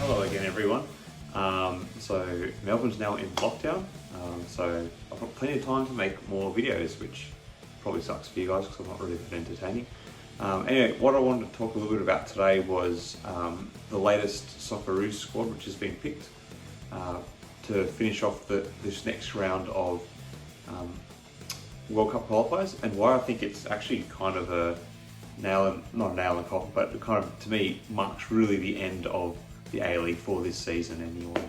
Hello again, everyone. So Melbourne's now in lockdown, so I've got plenty of time to make more videos, which probably sucks for you guys because I'm not really that entertaining. Anyway, what I wanted to talk a little bit about today was the latest Socceroos squad, which has been picked to finish off this next round of World Cup qualifiers, and why I think it's actually kind of not a nail in the coffin, but kind of, to me, marks really the end of the A-League for this season anyway,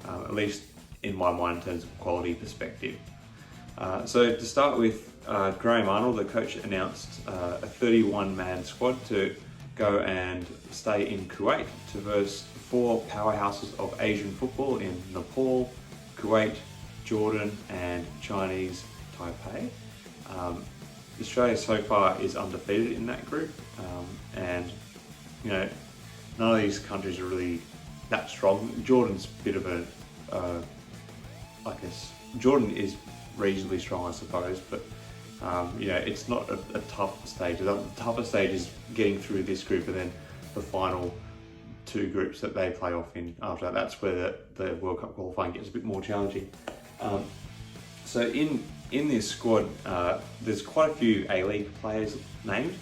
at least in my mind in terms of quality perspective. So to start with, Graham Arnold, the coach, announced a 31-man squad to go and stay in Kuwait to verse four powerhouses of Asian football in Nepal, Kuwait, Jordan and Chinese Taipei. Australia so far is undefeated in that group, and you know, none of these countries are really that strong. Jordan's a bit of I guess Jordan is reasonably strong, I suppose, but you know, it's not a tough stage. The toughest stage is getting through this group, and then the final two groups that they play off in after that. That's where the World Cup qualifying gets a bit more challenging. So in this squad, there's quite a few A-League players named,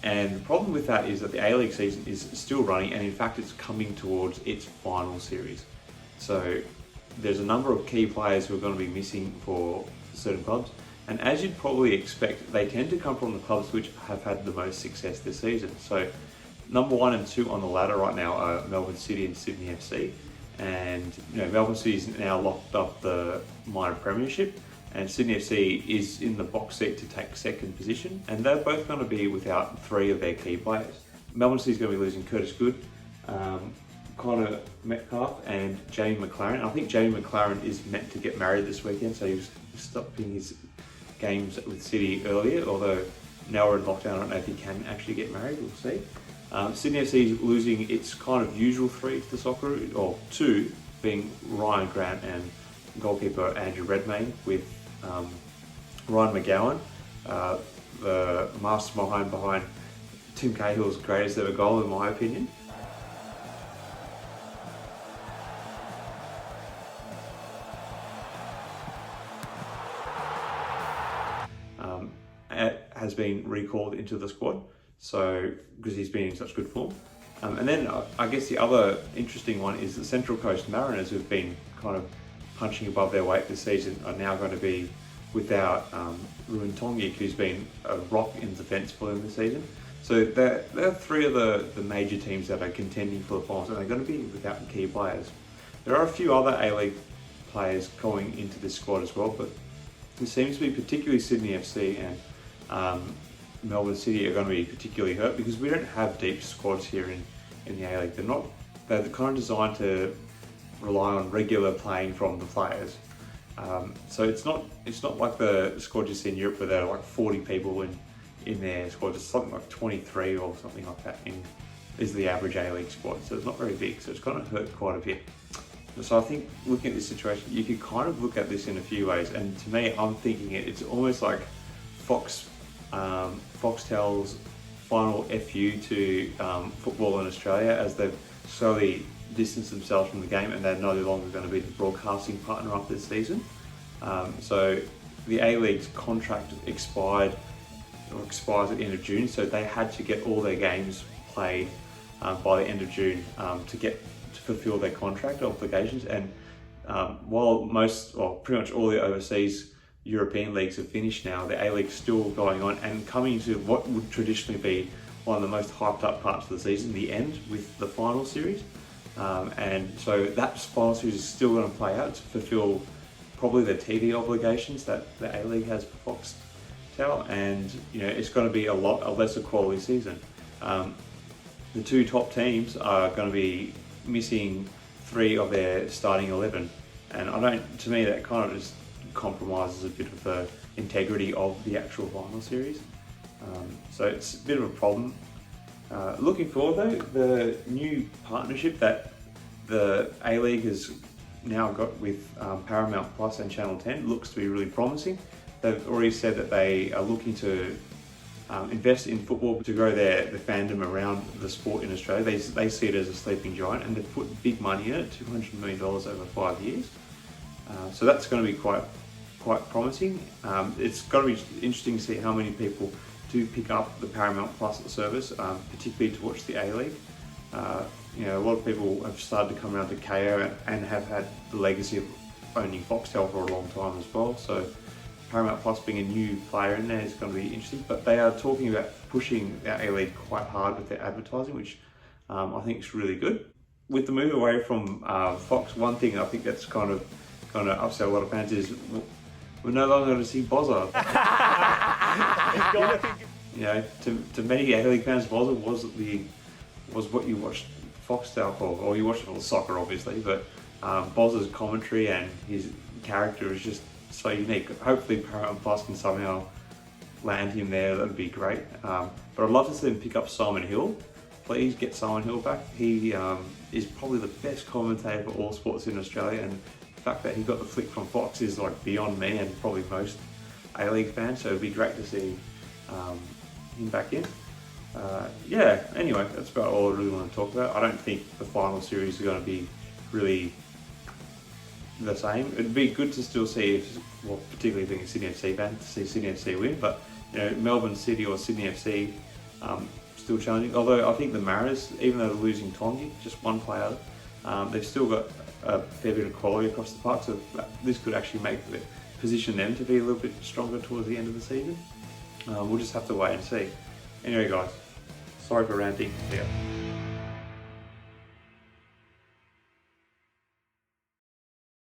and the problem with that is that the A-League season is still running, and in fact it's coming towards its final series. So there's a number of key players who are going to be missing for certain clubs, and as you'd probably expect, they tend to come from the clubs which have had the most success this season. So number 1 and 2 on the ladder right now are Melbourne City and Sydney FC, and you know, Melbourne City's now locked up the minor premiership, and Sydney FC is in the box seat to take second position, and they're both going to be without 3 of their key players. Melbourne City's going to be losing Curtis Good, Connor Metcalfe and Jamie Maclaren. I think Jamie Maclaren is meant to get married this weekend, so he was stopping his games with City earlier, although now we're in lockdown, I don't know if he can actually get married, we'll see. Sydney FC is losing its kind of usual 3 to the Socceroos, or 2, being Rhyan Grant and goalkeeper Andrew Redmayne, with Ryan Mcgowan, the mastermind behind Tim Cahill's greatest ever goal, in my opinion. Has been recalled into the squad, so because he's been in such good form. And then I guess the other interesting one is the Central Coast Mariners, who've been kind of punching above their weight this season, are now going to be without Ruon Tongyik, who's been a rock in defence for them this season. So they're 3 of the major teams that are contending for the finals, and they're going to be without key players. There are a few other A-League players going into this squad as well, but it seems to be particularly Sydney FC and Melbourne City are going to be particularly hurt, because we don't have deep squads here in the A-League. They're kind of designed to rely on regular playing from the players. So it's not like the squad you see in Europe where there are like 40 people in their squad. It's something like 23 or something like that is the average A-League squad. So it's not very big. So it's going to hurt quite a bit. So I think looking at this situation, you could kind of look at this in a few ways. And to me, I'm thinking it's almost like Foxtel's final FU to football in Australia, as they've slowly distanced themselves from the game, and they're no longer going to be the broadcasting partner after this season. So the A-League's contract expires at the end of June, so they had to get all their games played by the end of June to fulfill their contract obligations. And while pretty much all the overseas European leagues have finished now, the A-League's still going on and coming to what would traditionally be one of the most hyped up parts of the season, the end with the final series. And so that final series is still going to play out to fulfill probably the TV obligations that the A-League has for Foxtel, and you know, it's going to be a lesser quality season. The 2 top teams are going to be missing 3 of their starting 11, and to me that kind of just compromises a bit of the integrity of the actual final series. So it's a bit of a problem. Looking forward though, the new partnership that the A-League has now got with Paramount Plus and Channel 10 looks to be really promising. They've already said that they are looking to invest in football to grow their fandom around the sport in Australia. They see it as a sleeping giant, and they've put big money in it, $200 million over 5 years. So that's going to be quite promising. It's going to be interesting to see how many people do pick up the Paramount Plus service, particularly to watch the A-League. A lot of people have started to come around to KO and have had the legacy of owning Foxtel for a long time as well. So Paramount Plus being a new player in there is going to be interesting. But they are talking about pushing our A-League quite hard with their advertising, which I think is really good. With the move away from Fox, one thing I think that's kind of upset a lot of fans is we're no longer going to see Bozza. To many A-League fans, Bozza was what you watched Foxtel for, or you watched it for soccer, obviously. But Bozza's commentary and his character is just so unique. Hopefully, Paramount Plus can somehow land him there. That'd be great. But I'd love to see them pick up Simon Hill. Please get Simon Hill back. He is probably the best commentator for all sports in Australia, and the fact that he got the flick from Fox is like beyond me and probably most A-League fans. So it'd be great to see him back in. Anyway, that's about all I really want to talk about. I don't think the final series is going to be really the same. It'd be good to still see, particularly being a Sydney FC fan, to see Sydney FC win, but Melbourne City or Sydney FC still challenging. Although I think the Mariners, even though they're losing Tongyik, just one player, they've still got a fair bit of quality across the park, so this could actually position them to be a little bit stronger towards the end of the season. We'll just have to wait and see. Anyway guys, sorry for ranting. Yeah.